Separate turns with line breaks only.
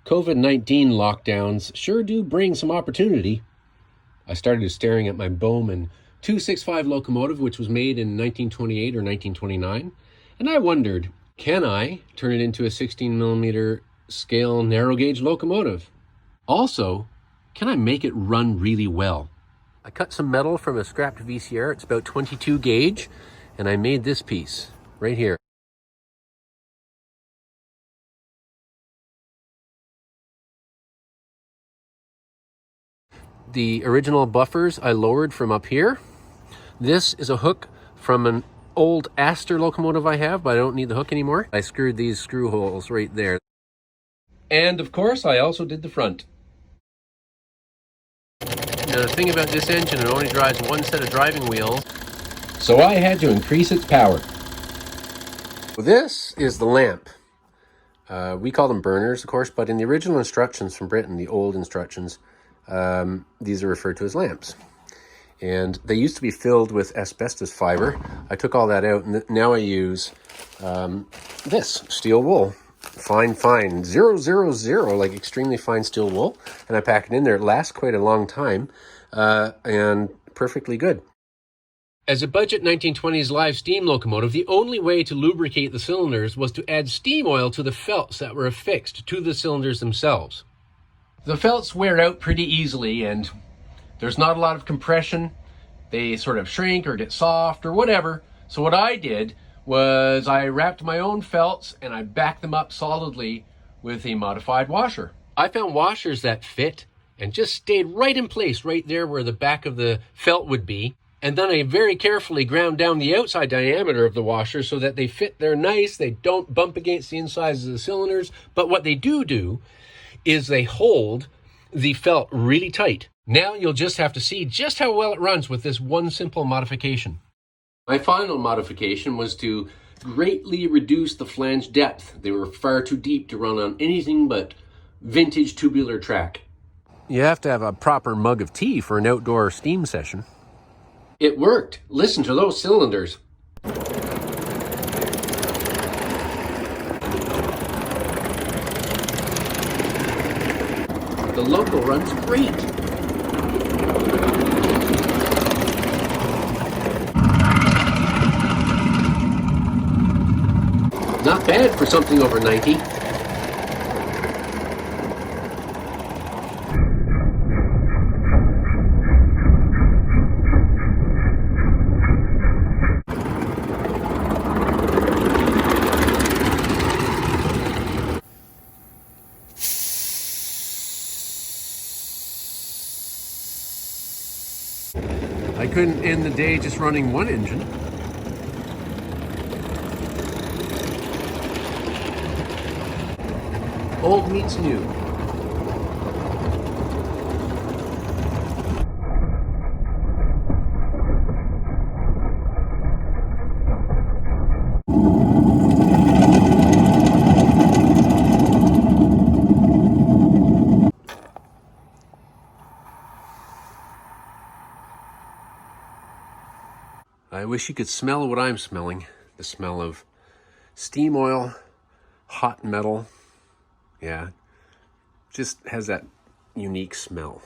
COVID-19 lockdowns sure do bring some opportunity. I started staring at my Bowman 265 locomotive, which was made in 1928 or 1929, and I wondered, can I turn it into a 16mm scale narrow gauge locomotive? Also, can I make it run really well? I cut some metal from a scrapped VCR, it's about 22 gauge, and I made this piece right here. The original buffers I lowered from up here. This is a hook from an old Astor locomotive I have, but I don't need the hook anymore. I screwed these screw holes right there. And of course, I also did the front. Now the thing about this engine, it only drives one set of driving wheels, so I had to increase its power. This is the lamp. We call them burners, of course, but in the original instructions from Britain, the old instructions, these are referred to as lamps. And they used to be filled with asbestos fiber. I took all that out, and now I use this steel wool. Fine, 000, like extremely fine steel wool. And I pack it in there. It lasts quite a long time and perfectly good. As a budget 1920s live steam locomotive, the only way to lubricate the cylinders was to add steam oil to the felts that were affixed to the cylinders themselves. The felts wear out pretty easily, and there's not a lot of compression. They sort of shrink or get soft or whatever. So what I did was I wrapped my own felts and I backed them up solidly with a modified washer. I found washers that fit and just stayed right in place right there where the back of the felt would be. And then I very carefully ground down the outside diameter of the washer so that they fit there nice. They don't bump against the insides of the cylinders. But what they do is they hold the felt really tight. Now you'll just have to see just how well it runs with this one simple modification. My final modification was to greatly reduce the flange depth. They were far too deep to run on anything but vintage tubular track. You have to have a proper mug of tea for an outdoor steam session. It worked. Listen to those cylinders. The loco runs great. Not bad for something over 90. I couldn't end the day just running one engine. Old meets new. I wish you could smell what I'm smelling. The smell of steam oil, hot metal. Yeah, just has that unique smell.